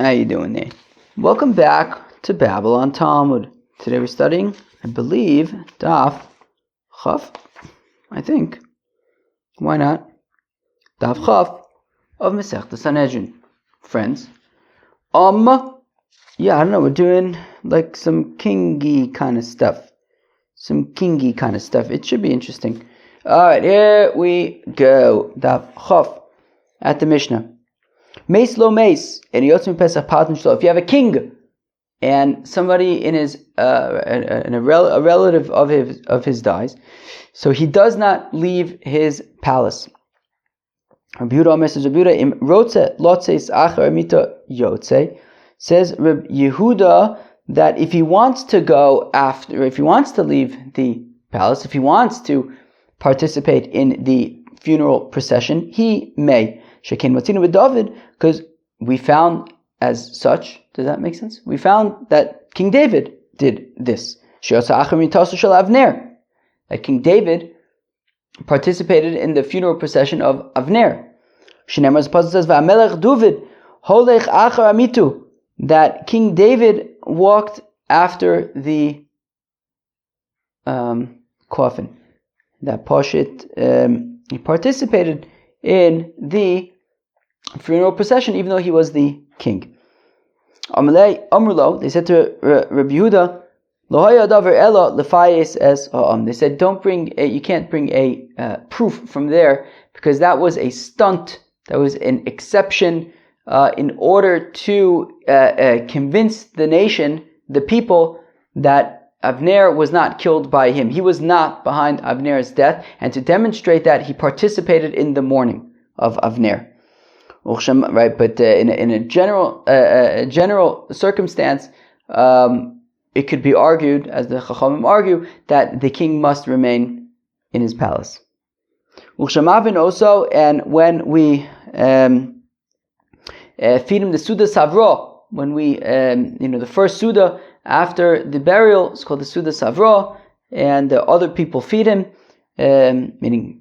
How you doing there? Welcome back to Babylon Talmud. Today we're studying, I believe, Daf Chaf, I think. Why not? Daf Chaf of Masechta Sanhedrin. Friends. I don't know, we're doing like some kingy kind of stuff. It should be interesting. Alright, here we go. Daf Chaf at the Mishnah. Mace lo mace, and yotzim pesach patan shlo. If you have a king and somebody in his a relative of his dies, so he does not leave his palace. Rabbi Yehuda im rotze lotzeis achar mita yotze, says Rabbi Yehuda that if he wants to go after, if he wants to leave the palace, if he wants to participate in the funeral procession, he may. Shekin Matzinu with David, because we found as such. Does that make sense? We found that King David did this. That King David participated in the funeral procession of Avner. Says that King David walked after the coffin. That Pashit, he participated in the funeral procession, even though he was the king. They said to Rabbi Yehuda, they said, you can't bring a proof from there, because that was a stunt, that was an exception in order to convince the nation, the people, that Avner was not killed by him. He was not behind Avner's death, and to demonstrate that, he participated in the mourning of Avner. Right, but in a general circumstance, it could be argued, as the Chachamim argue, that the king must remain in his palace. Also, and when we feed him the Suda Savra, when we, the first Suda after the burial, it's called the Suda Savra, and other people feed him, meaning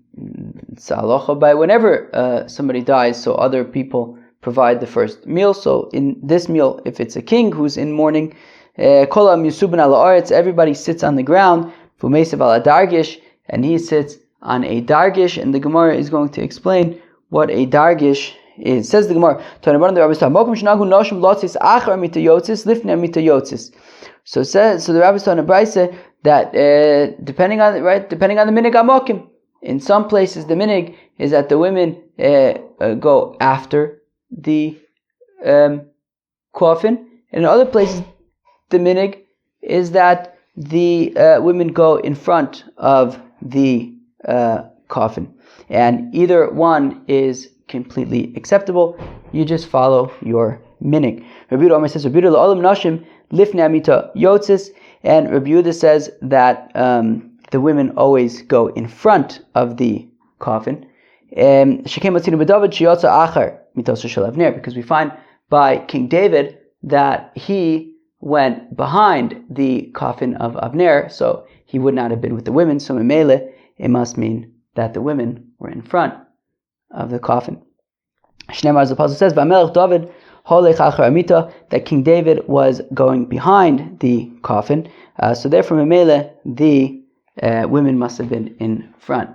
it's halacha by whenever somebody dies, so other people provide the first meal. So in this meal, if it's a king who's in mourning, everybody sits on the ground, and he sits on a dargish, and the Gemara is going to explain what a dargish is. Says the Gemara, so the Rabbi said in a brayse that depending on the minig amokim, in some places the minig is that the women go after the coffin, and in other places the minig is that the women go in front of the coffin, and either one is completely acceptable. You just follow your minig. Rabbi Yehuda says, Rabbi Yehuda l'olam nashim lifnei amita yotzis, and Rabbi Yehuda says that the women always go in front of the coffin. Because we find by King David that he went behind the coffin of Avner, so he would not have been with the women. So Memele, it must mean that the women were in front of the coffin. Shneimar, as the apostle says, David that King David was going behind the coffin. So therefore, Memele, the women must have been in front.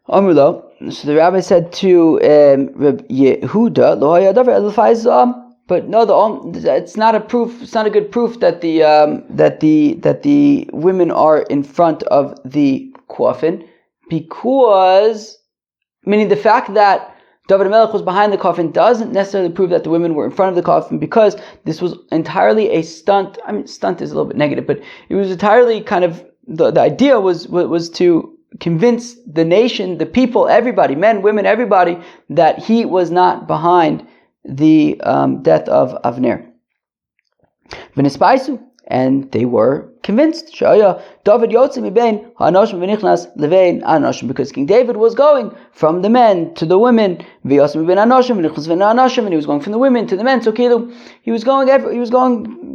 Amrulo, so the rabbi said to Rabbi Yehuda, but no, it's not a proof. It's not a good proof that the women are in front of the coffin, because meaning the fact that David Melech was behind the coffin doesn't necessarily prove that the women were in front of the coffin, because this was entirely a stunt. I mean, stunt is a little bit negative, but it was entirely kind of, the idea was to convince the nation, the people, everybody, men, women, everybody, that he was not behind the death of Avner. And they were convinced. Because King David was going from the men to the women, and he was going from the women to the men. So he was going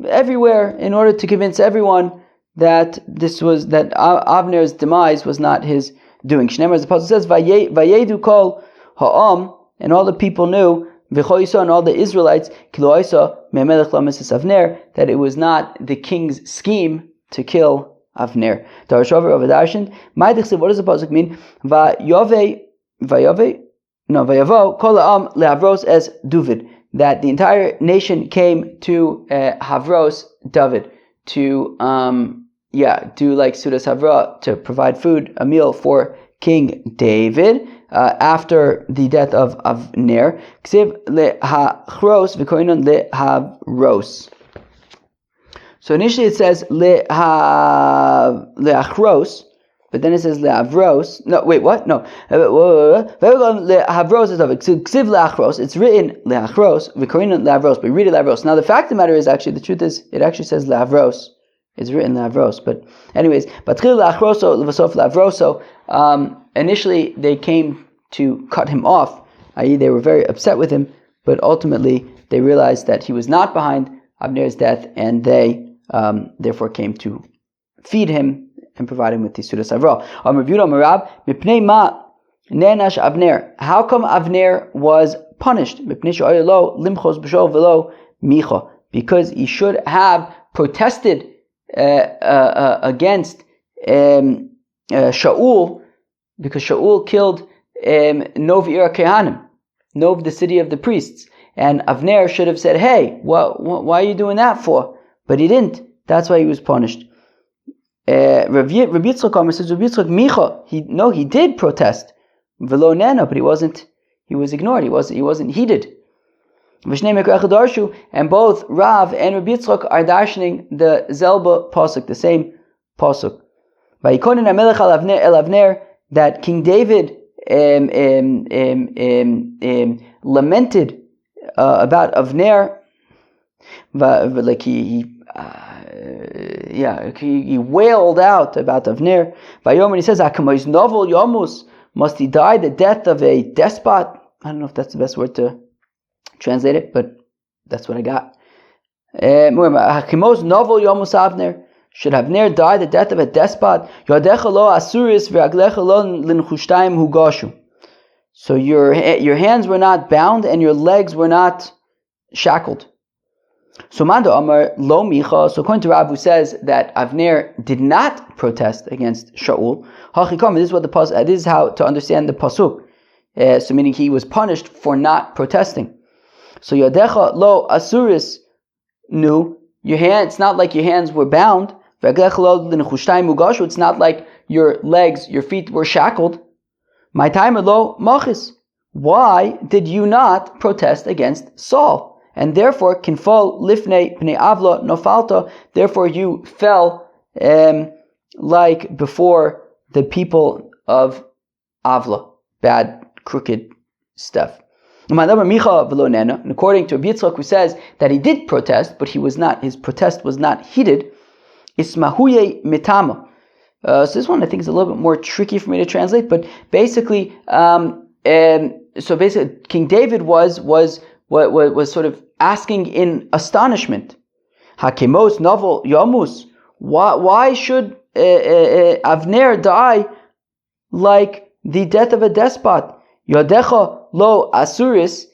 everywhere in order to convince everyone that Avner's demise was not his doing. Shneimar, as the apostle says, Vayedu kol ha'am, and all the people knew v'choisa, and all the Israelites, kiloisa me'melech lamesis Avner, that it was not the king's scheme to kill Avner. Darashover of Adarshan, Ma'adichse, what does the pasuk mean? Vayavo kol ha'am lehavros es David, that the entire nation came to Havros David to do like Sudas Havra, to provide food, a meal for King David after the death of Avner. Ksiv lehachros v'koinon lehavros. So initially it says leachros, but then it says lehavros. No, wait, what? No. Lehavros is ksiv leachros. It's written leachros v'koinon lehavros, but we read it lehavros. Now the fact of the matter is, actually, the truth is, it actually says lehavros. It's written lehavros, but anyways, initially they came to cut him off, i.e. they were very upset with him, but ultimately they realized that he was not behind Avner's death, and they therefore came to feed him and provide him with the Sudas Havra. How come Avner was punished? Because he should have protested against Shaul, because Shaul killed Nov Ir Kehanim, Nov, the city of the priests, and Avner should have said, "Hey, why are you doing that for?" But he didn't. That's why he was punished. Rav Yitzchak says, Rav Yitzchak Micha, he did protest, Velo Nena, but he was ignored. He wasn't heeded. And both Rav and Rabbi Yitzchak are darshaning the Zelba pasuk, the same pasuk. Vayikonin HaMelech el Avner, that King David lamented about Avner, like he wailed out about Avner. Vayomer, he says, "Akamois novel yomus, must he die the death of a despot?" I don't know if that's the best word to translate it, but that's what I got. Hakimos novel yomus Avner. Should Avner die the death of a despot? Yodecha lo asuris v'aglecha lo linchushtaim hugashu. So your hands were not bound and your legs were not shackled. So Mando Amar lo micha. So according to Rav, who says that Avner did not protest against Shaul, hachikam. This is what the pasuk. This is how to understand the pasuk. So meaning he was punished for not protesting. So Yodecha lo asuris nu, your hand. It's not like your hands were bound. It's not like your legs, your feet were shackled. My time lo machis. Why did you not protest against Saul? And therefore, kinfol lifnei pnei avla nofalta. Therefore, you fell like before the people of Avla, bad, crooked stuff. And according to Yitzchak, who says that he did protest, but his protest was not heeded, Ismahuye mitama. So this one I think is a little bit more tricky for me to translate, but basically, King David was sort of asking in astonishment. Hakemos novel yamus. Why should Avner die like the death of a despot? Yodecha lo asuris.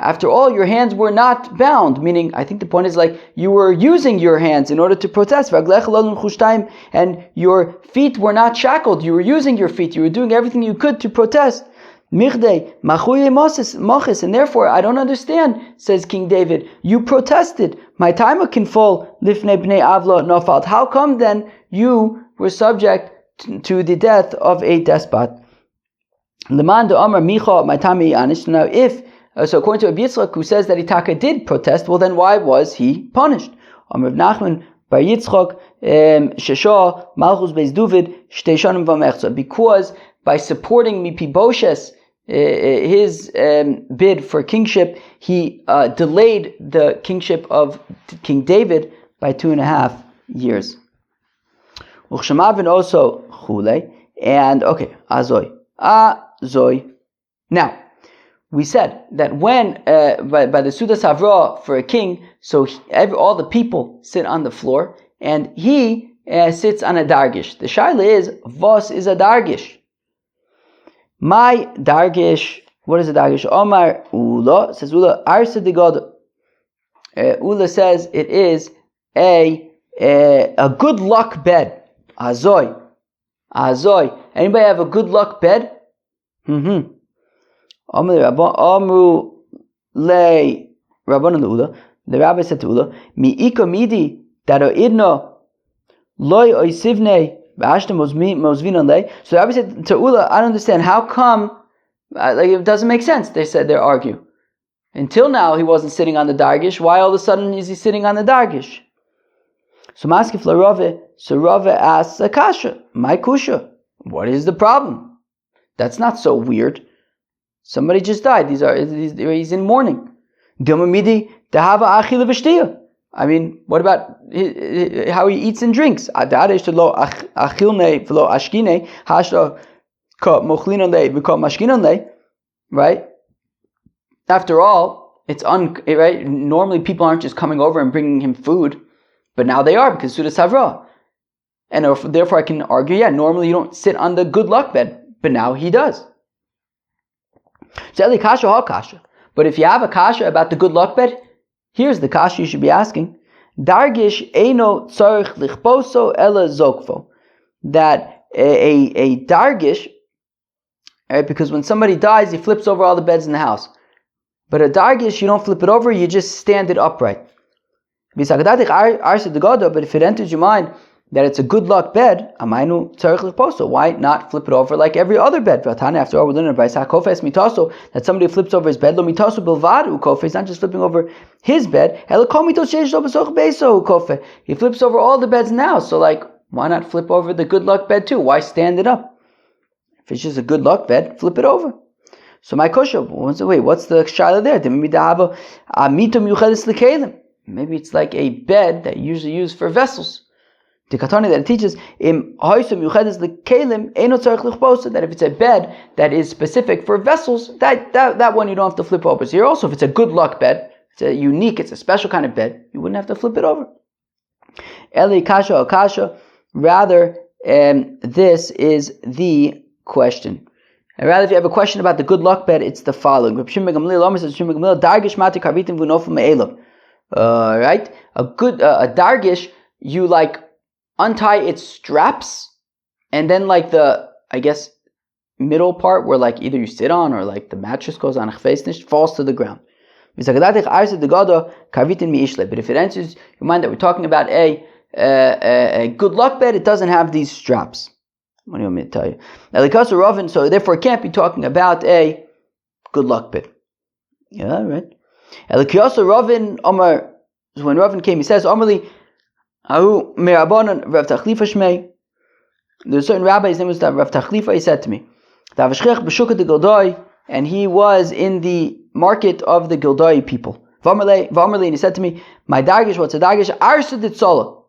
After all, your hands were not bound, meaning, I think the point is like, you were using your hands in order to protest, and your feet were not shackled, you were using your feet, you were doing everything you could to protest. And therefore, I don't understand, says King David, you protested. My time can fall lifnei bnei avla nofalt. How come then you were subject to the death of a despot? Leman de Amar Micha, my time anish. Now, so according to Rabbi Yitzchak, who says that Itaka did protest, well then why was he punished? Amar Nachman bar Yitzchak Shesha Malchus Beis David Shtei Shanim v'Mechza. Because by supporting Mepiboshes, his bid for kingship, he delayed the kingship of King David by 2.5 years. Uchshamavin also chule, and okay, Azoy. Now, we said that when by the Sudas Havra for a king, so all the people sit on the floor and he sits on a dargish. The shaila is, vos is a dargish. My dargish What is a dargish? Omar Ula, says Ula, Arsa de God. Ula says it is a good luck bed. Azoy. Anybody have a good luck bed? Amru le Rabbanan Ula. The rabbi said to Ula, Mi ika midi daro idno loy oisivne b'ashtem mozvinon le. So the rabbi said to Ula, I don't understand. How come? Like it doesn't make sense. They said they're arguing. Until now, he wasn't sitting on the dargish. Why all of a sudden is he sitting on the dargish? So Maskif LaRave, so Rave asks Akasha, my kusha, what is the problem? That's not so weird. Somebody just died. He's in mourning. I mean, what about how he eats and drinks? Right? After all, it's right. Normally, people aren't just coming over and bringing him food, but now they are because Suda Savra. And therefore, I can argue, normally you don't sit on the good luck bed, but now he does. So, kasha. But if you have a kasha about the good luck bed, here's the kasha you should be asking. Dargish eino tzarich lichposo ela zokfo. That a dargish, right, because when somebody dies, he flips over all the beds in the house. But a dargish, you don't flip it over, you just stand it upright. But if it enters your mind that it's a good luck bed, why not flip it over like every other bed? After all, we're learning that somebody flips over his bed. He's not just flipping over his bed. He flips over all the beds now. So why not flip over the good luck bed too? Why stand it up? If it's just a good luck bed, flip it over. So my kosher, what's the shayla there? Maybe it's like a bed that you usually use for vessels. The Katani that it teaches that if it's a bed that is specific for vessels, that one you don't have to flip over. So here also, if it's a good luck bed, it's a special kind of bed, you wouldn't have to flip it over. Eli kasha akasha. Rather, this is the question. And rather, if you have a question about the good luck bed, it's the following. Right? A dargish, you untie its straps, and then the middle part where either you sit on or the mattress goes on falls to the ground. But if it enters your mind that we're talking about a good luck bed, it doesn't have these straps. What do you want me to tell you? So therefore it can't be talking about a good luck bed. Yeah, right. When Ravin came, he says, there's a certain rabbi, his name was Rav Tachlifa, he said to me, and he was in the market of the Gildai people. And he said to me, my dargish, what's a dargish? Arsa ditzola.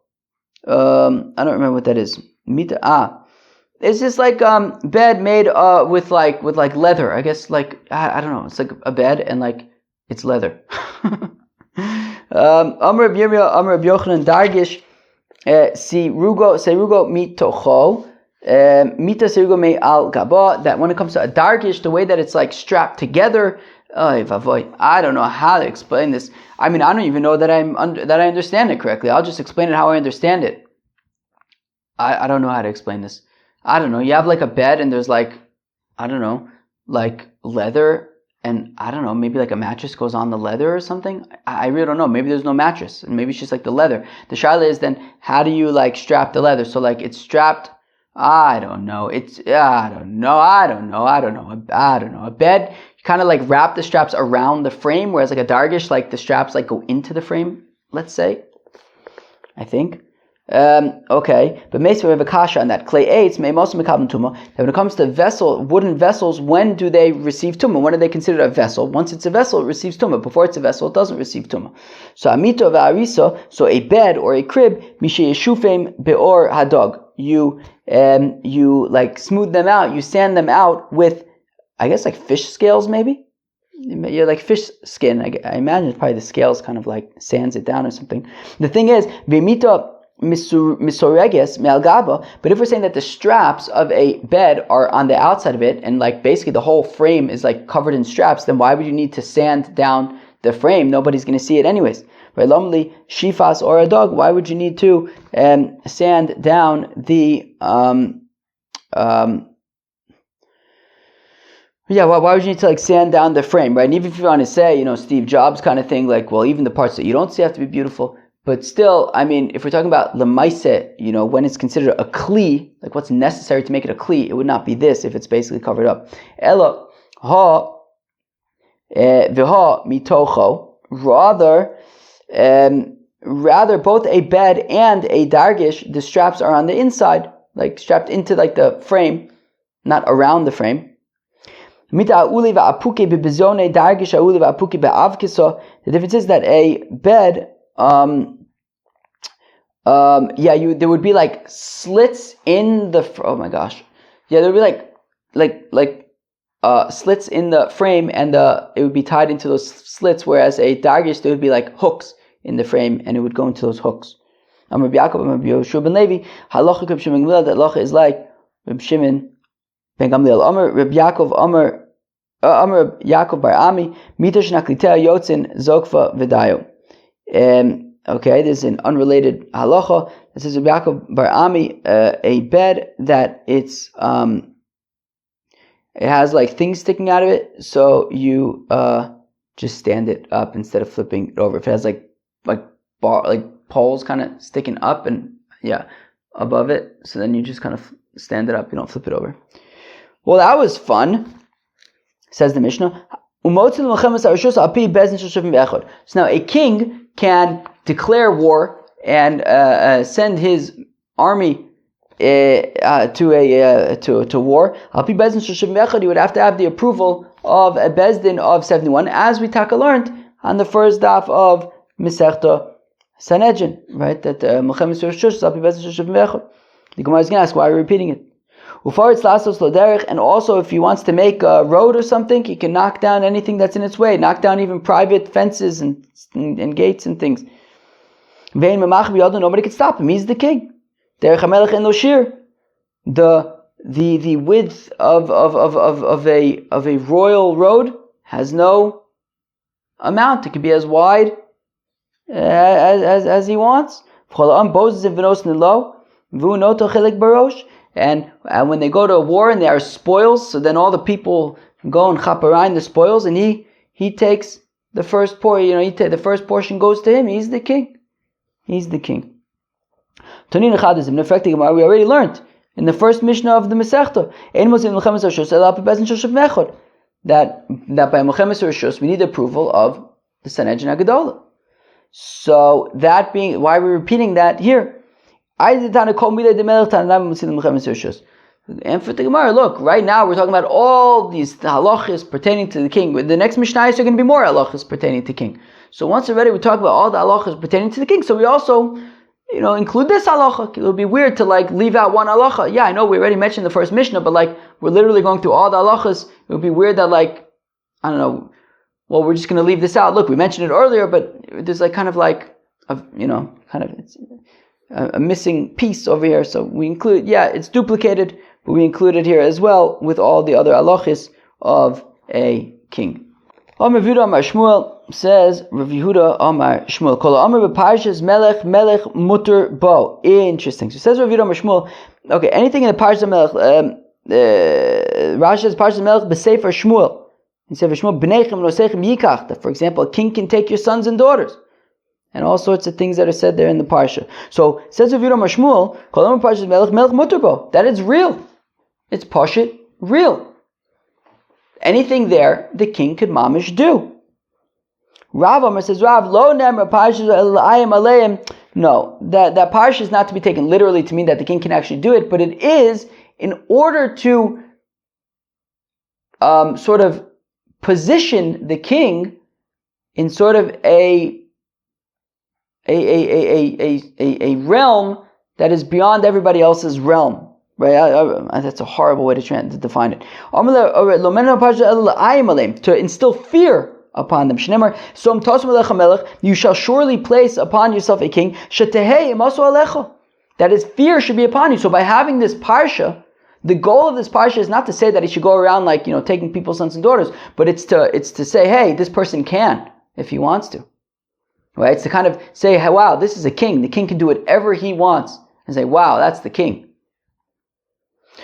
I don't remember what that is. It's just bed made with leather. I guess I don't know. It's like a bed and it's leather. Amr Reb Yirmiyah, Amr Reb Yochanan, dargish serugo mitocho mita serugo me al gaba. That when it comes to a dargish, the way that it's strapped together, I don't know how to explain this. I mean, I don't even know that I understand it correctly. I'll just explain it how I understand it. I don't know how to explain this. I don't know. You have a bed and there's leather, and I don't know, maybe a mattress goes on the leather or something. I really don't know. Maybe there's no mattress and maybe it's just the leather. The shayla is then, how do you strap the leather? So it's strapped. I don't know. A bed, you kind of wrap the straps around the frame, whereas a dargish, the straps go into the frame, let's say. I think. Okay, but we have a kasha on that. Clay eights may most mekabel tumah. That when it comes to wooden vessels, when do they receive tumah? When are they considered a vessel? Once it's a vessel, it receives tumah. Before it's a vessel, it doesn't receive tumah. So amito va'arisa, so a bed or a crib, mishe yeshufim beor hadog. You smooth them out. You sand them out with, I guess fish scales maybe. You're fish skin. I imagine it's probably the scales kind of sands it down or something. The thing is, v'mita misoreges me'algaba. But if we're saying that the straps of a bed are on the outside of it, and like basically the whole frame is like covered in straps, then why would you need to sand down the frame? Nobody's going to see it anyways. Right? Lomli shifas or a dog. Why would you need to sand down the why would you need to like sand down the frame, right? And even if you want to say, Steve Jobs kind of thing, like, well, even the parts that you don't see have to be beautiful. But still, I mean, if we're talking about lemaise, when it's considered a kli, like what's necessary to make it a kli, it would not be this if it's basically covered up. Ella ha v'ha mitocho. Rather, both a bed and a dargish, the straps are on the inside, like strapped into like the frame, not around the frame. The difference is that a bed, there would be like slits in the. Oh my gosh, there would be like slits in the frame, and it would be tied into those slits. Whereas a dargish, there would be like hooks in the frame, and it would go into those hooks. Amar Yaakov, Amar Yehoshua ben Levi, halacha Reb Shimon ben Gamliel. That halacha is like Reb Shimon ben Gamliel. Amar Reb Yaakov, Amar Yaakov bar Ami, mitosh naklitea yotzin zokva v'dayo. Okay, this is an unrelated halacha. This is Reb Yaakov bar Ami, a bed that it has like things sticking out of it, so you just stand it up instead of flipping it over. If it has like poles kind of sticking up and above it, so then you just kind of stand it up. You don't flip it over. Well, that was fun. Says the Mishnah. So now a king can declare war and send his army to war. He would have to have the approval of a bezdin of 71, as we learned on the first daf of Masechta Sanhedrin, right? That the Gemara is going to ask, why are we repeating it? And also, if he wants to make a road or something, he can knock down anything that's in its way, knock down even private fences and gates and things. Nobody can stop him. He's the king. The width of a royal road has no amount. It can be as wide as he wants. And when they go to war and there are spoils, so then all the people go and chaparine the spoils, and he takes the first portion. The first portion goes to him. He's the king. He's the king. We already learned in the first Mishnah of the Masechta that by Milchemes Rishus we need the approval of the Sanhedrin Agadola. So that being why we're repeating that here. And for the Gemara, look, right now we're talking about all these halachas pertaining to the king. With the next Mishnah are going to be more halachas pertaining to the king. So once already we talk about all the halachas pertaining to the king, so we also, include this halacha. It would be weird to leave out one halacha. Yeah, I know we already mentioned the first Mishnah, but we're literally going through all the halachas. It would be weird that I don't know. Well, we're just going to leave this out. Look, we mentioned it earlier, but there's it's a missing piece over here, so we include, it's duplicated, but we include it here as well with all the other halachis of a king. Amar Yehuda Amar Shmuel says, Rav Yehuda Amar Shmuel, Kol Amar b'Parshas Melech Mutter Bo. Interesting. So it says Rav Yehuda Amar Shmuel, okay, anything in the Parshas Melech, Rashi says Parshas Melech b'Sefer Shmuel. In Sefer Shmuel, B'neichem Nosechem Yikach, that for example, a king can take your sons and daughters. And all sorts of things that are said there in the parsha. So it says of Yudam Shmuel, Kolam Parshas Melech Muterbo, that it's real. It's pashit real. Anything there, the king could mamish do. Rav Amar says, Rav, lo nemra Parshas Elayim Aleim. No, that parsha is not to be taken literally to mean that the king can actually do it, but it is in order to sort of position the king in sort of a realm that is beyond everybody else's realm, right? That's a horrible way to define it. To instill fear upon them. Shneimar, Som Tosem Alecha Melech, you shall surely place upon yourself a king. Shetehei Imasu Alecha, that his fear should be upon you. So by having this parsha, the goal of this parsha is not to say that he should go around like, taking people's sons and daughters, but it's to say, hey, this person can if he wants to. Right? It's to kind of say, hey, wow, this is a king. The king can do whatever he wants. And say, wow, that's the king.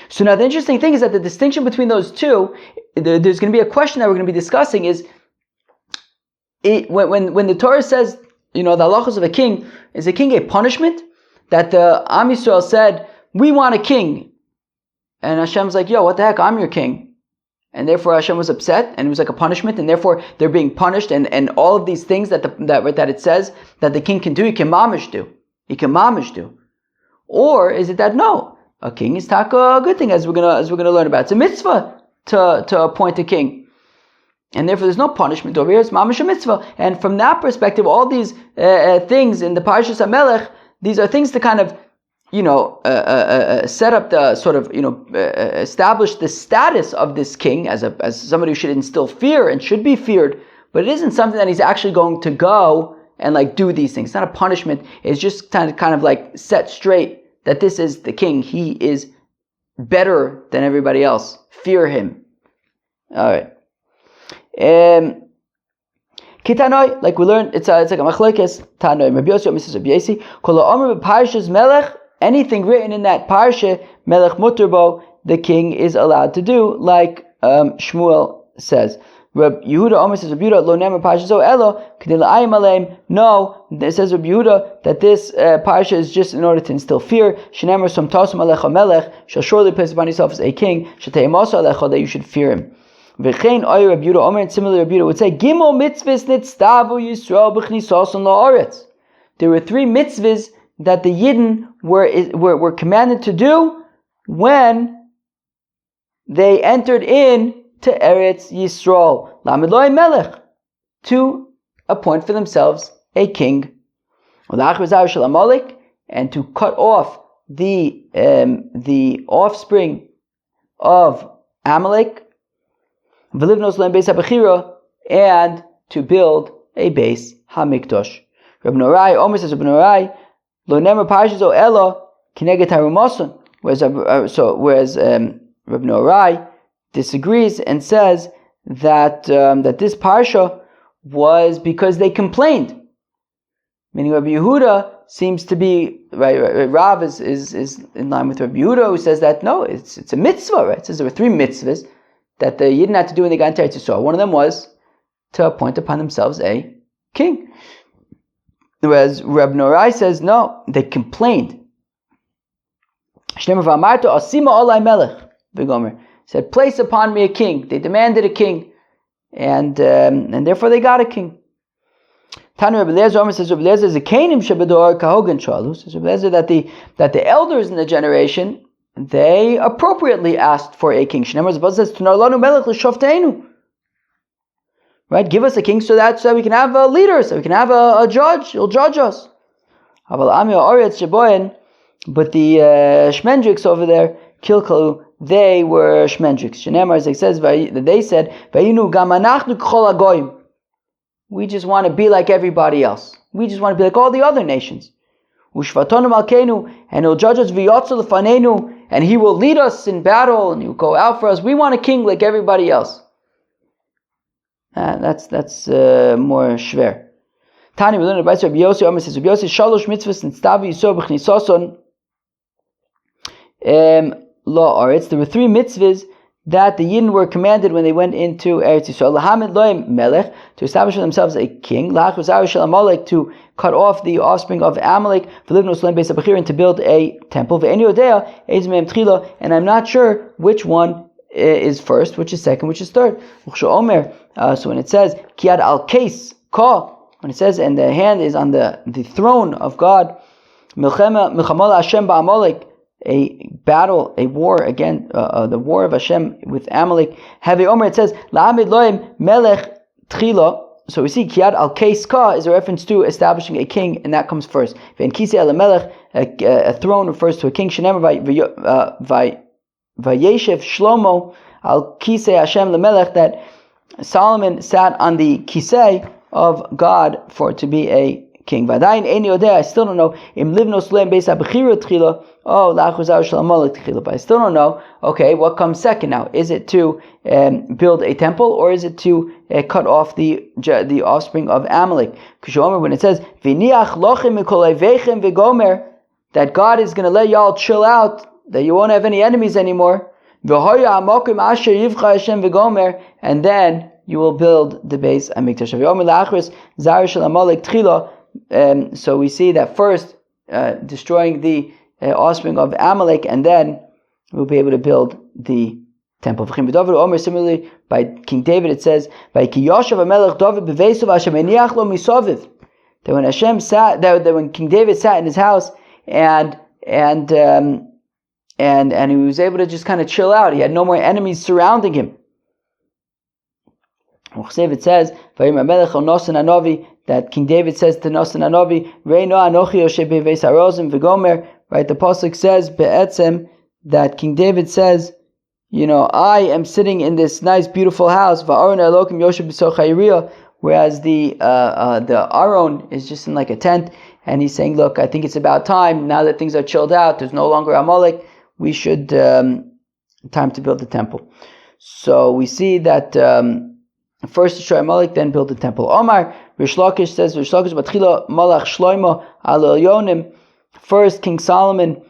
So now the interesting thing is that the distinction between those two, there's going to be a question that we're going to be discussing is, when the Torah says, the halachos of a king, is a king a punishment? That the Am Yisrael said, we want a king. And Hashem's like, yo, what the heck, I'm your king. And therefore Hashem was upset, and it was like a punishment, and therefore they're being punished, and all of these things that it says that the king can do, he can mamish do. Or is it that no, a king is taka a good thing, as we're gonna learn about. It's a mitzvah to appoint a king, and therefore there's no punishment over here. It's mamish a mitzvah, and from that perspective, all these things in the Parshas HaMelech, these are things to kind of set up the sort of establish the status of this king as somebody who should instill fear and should be feared, but it isn't something that he's actually going to go and like do these things. It's not a punishment. It's just kind of like set straight that this is the king. He is better than everybody else. Fear him. All right. Kitanoi, like we learned, it's like a machlekes. Tanoi, Rabbi Yossi, Mrs. Rabbi Yossi. Kol ha'omer b'parshas melech. Anything written in that parsha, melech muterbo, the king is allowed to do, like Shmuel says. Rabbi Yehuda Omer says, Rabbi Yehuda, lo nemer parsha zo elo, k'dei la'ayim aleim. No, it says Rabbi Yehuda that this parsha is just in order to instill fear. Shenemer som tosum alecha melech, shall surely place upon yourself as a king, shetei mosa alecha, that you should fear him. V'chein oy Rabbi Yehuda Omer, and similarly Rabbi Yehuda would say, Gimel mitzvahs nitztavu Yisrael b'chnisason la'aretz. There were 3 mitzvahs that the Yidden were commanded to do when they entered in to Eretz Yisrael. Lamed lo'ay melech, to appoint for themselves a king. And to cut off the offspring of Amalek. And to build a base Hamikdash. Rabbi Norai, Omer says, Rabbi Norai, lo nemer parshas o elo kineget harumoson. Whereas Rabbi Norai disagrees and says that this parsha was because they complained. Meaning Rabbi Yehuda seems to be right. Rav is in line with Rabbi Yehuda, who says that no, it's a mitzvah. Right? It says there were 3 mitzvahs that the Yidden had to do when they got into Eretz Yisrael. One of them was to appoint upon themselves a king. Whereas Reb Norai says, no, they complained. Said, place upon me a king. They demanded a king. And therefore they got a king. Tanu Rebbe Eliezer says, Rebbe Eliezer is a Kanim Shebedor Kahogan Shalu. Says Rebbe Eliezer that the elders in the generation, they appropriately asked for a king. Shneimar says, Tunarlanu Melech l'shofteinu. Right? Give us a king so that we can have a leader, so we can have a judge. He'll judge us. But the Shmendriks over there, Kilkalu, they were Shmendriks. Shneimar, as it says, they said, Vayinu gam anachnu k'chol hagoyim. We just want to be like everybody else. We just want to be like all the other nations. Ushvatonu malkeinu, and he'll judge us v'yotzu lefanenu, and he will lead us in battle, and he'll go out for us. We want a king like everybody else. That's more shver. Tani, we learn about Rabbi Yossi. Omer says, Rabbi Yossi, shalosh mitzvahs nitztavi yisor b'chnisason lo aretz. There were 3 mitzvahs that the Yidden were commanded when they went into Eretz Yisrael. Lahamed loim melech, to establish for themselves a king. Lach v'zaru shel Amalek, to cut off the offspring of Amalek. V'livnos loim beis habachir, and to build a temple. Ve'eni yodea eiz mehem tchila, and I'm not sure which one is first, which is second, which is third. So when it says kiad al kes ka, when it says and the hand is on the throne of God, milchama Hashem ba'Amalek, a battle, a war again, the war of Hashem with Amalek. Have Omer, it says la'amid loim melech tchila. So we see kiad al kes ka is a reference to establishing a king, and that comes first. Ve'en kisei al melech, a throne refers to a king. Shenemar Vayeshev Shlomo al Kisei Hashem lemelech, that Solomon sat on the kisei of God to be a king. I still don't know. But I still don't know. Okay, what comes second now? Is it to build a temple, or is it to cut off the offspring of Amalek? When it says that God is going to let y'all chill out, that you won't have any enemies anymore, and then you will build the base Hamikdash. So we see that first destroying the offspring of Amalek, and then we'll be able to build the temple. Similarly, by King David it says, that when Hashem sat, that when King David sat in his house and he was able to just kind of chill out, he had no more enemies surrounding him. It says that King David says to Nasan Hanavi, right? The pasuk says be'etzem that King David says, I am sitting in this nice, beautiful house. Whereas the Aron is just in like a tent, and he's saying, look, I think it's about time, now that things are chilled out, there's no longer Amalek, we should time to build the temple. So we see that first destroy Amalek, then build the temple. Omar Rish Lakish says, Batchila Malach Shloimo al Elyonim. First, King Solomon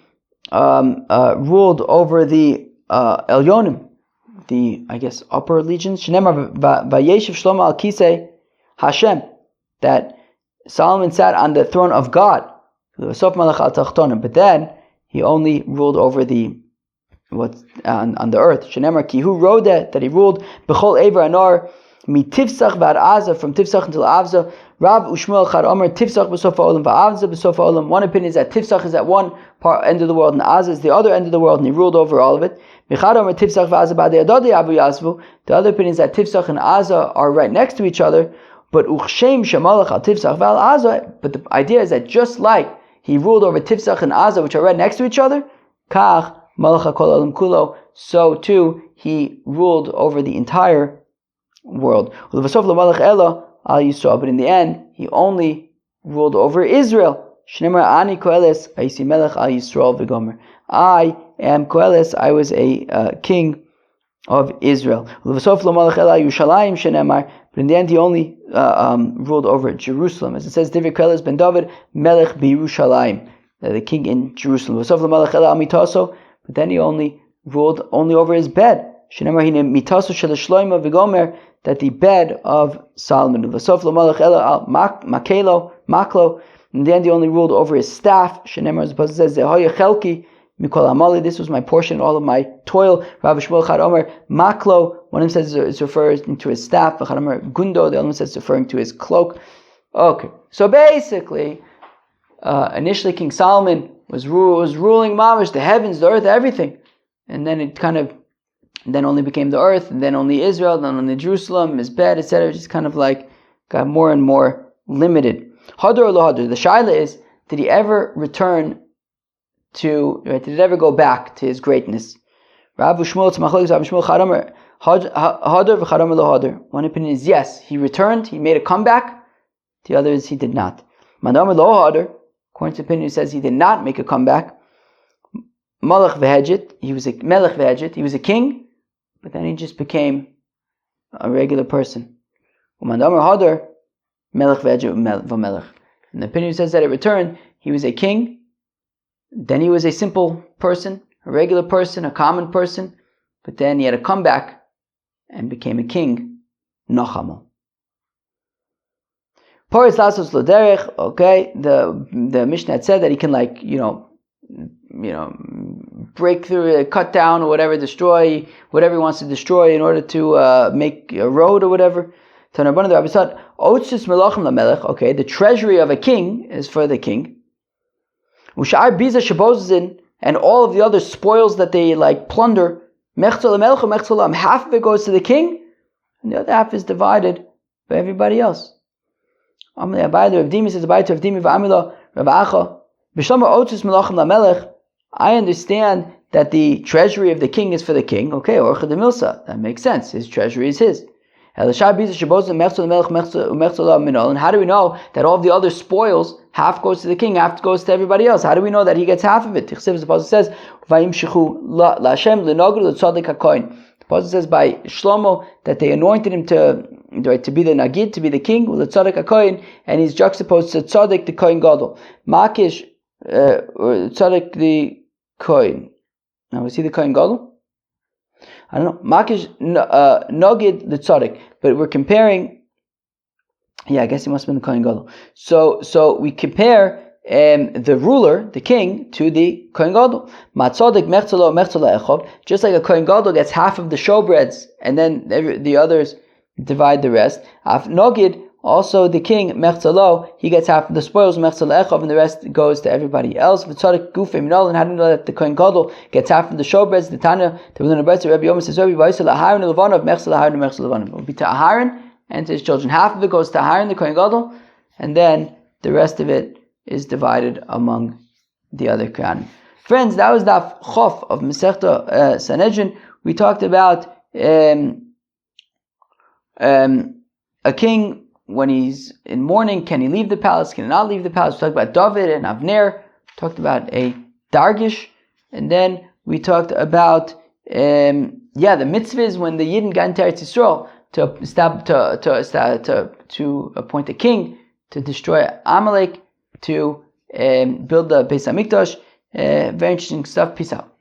ruled over the Elyonim, the upper legions. Shenemar Vayeshiv Shlomo al Kisei Hashem, that Solomon sat on the throne of God. But then he only ruled over the on the earth. Shenemar Ki Hu Rodeh, that he ruled B'chol Ever Anor. Mitivsach v'ad Azah, from Tivsach until Avza. Rav Ushmuel Chad Omer Tivsach b'sof ha'olam v'Avza b'sof ha'olam. One opinion is that Tivsach is at one end of the world and Azah is the other end of the world, and he ruled over all of it. Michad Omer Tivsach v'Azah b'adei adodei avu yasvu. The other opinion is that Tivsach and Azah are right next to each other, but Uchshem shemalach al Tivsach v'al Azah. But the idea is that just like he ruled over Tivsach and Azah, which are right next to each other, Kach malach hakol olam kulo, so too he ruled over the entire world. But in the end, he only ruled over Israel. I am Koeles, I was a king of Israel. But in the end, he only ruled over Jerusalem. As it says, Divrei Koeles ben David, Melech b'Yerushalayim, the king in Jerusalem. But then he only ruled over his bed. That the bed of Solomon. In the end, he only ruled over his staff. Says, this was my portion, all of my toil. Rav Shmuel Chad Omer Maklo. One of them says it's referring to his staff. Gundo. The other one says it's referring to his cloak. Okay, so basically, initially King Solomon was ruling mamish, the heavens, the earth, everything, and then it kind of then only became the earth, and then only Israel, then only Jerusalem, his bed, etc. Just kind of like got more and more limited. Hadar or lo hadar? The shaila is, did he ever return to? Right, did it ever go back to his greatness? Rav Shmuel Tzmachlik, Rav Shmuel Chadamer hadar v'chadamer lo hadar. One opinion is yes, he returned, he made a comeback. The other is he did not. Madamer lo hadar. According to opinion, says he did not make a comeback. Malach v'hedjit, he was a melech v'hedjit, he was a king. But then he just became a regular person. And the opinion says that it returned, he was a king, then he was a simple person, a regular person, a common person, but then he had a comeback and became a king, Nachamo. Poris Lasos Loderech, okay, the Mishnah had said that he can break through, cut down, or whatever, destroy whatever he wants to destroy in order to make a road or whatever. Okay, the treasury of a king is for the king. And all of the other spoils that they plunder, half of it goes to the king, and the other half is divided by everybody else. I understand that the treasury of the king is for the king. Okay, Orcha de Milsa, that makes sense. His treasury is his. And how do we know that all of the other spoils, half goes to the king, half goes to everybody else? How do we know that he gets half of it? The Pasuk says, the Pasuk says by Shlomo that they anointed him to be the Nagid, to be the king, and he's juxtaposed to Tzaddik, the Kohen Gadol. Makish, Tzaddik, the Kohen. Now, was he the Kohen Gadol? I don't know. Makish Nogid the Tzaddik, but we're comparing. Yeah, I guess he must have been the Kohen Gadol. So we compare the ruler, the king, to the Kohen Gadol. Matzadik mechzalo mechzala echov. Just like a Kohen Gadol gets half of the showbreads, and then the others divide the rest. Af Nogid, also the king mechzalo, he gets half of the spoils mechzala echov, and the rest goes to everybody else. V'tzadik gufei minol. And how do you know that the Kohen Gadol gets half of the showbreads? The Tanya, the Rebbe Yomi says, Rebbe Vaisel Aharon Levanov mechzala Aharon mechzala Levanov. It will be to Aharon and to his children. Half of it goes to Aharon, the Kohen Gadol, and then the rest of it is divided among the other Kohanim. Friends, that was Daf Chof of Masechta Sanhedrin. We talked about a king when he's in mourning. Can he leave the palace? Can he not leave the palace? We talked about David and Avner. We talked about a Dargish, and then we talked about the mitzvahs when the Yidden got into Eretz Yisrael to appoint a king, to destroy Amalek, to build the Beis Hamikdash. Very interesting stuff. Peace out.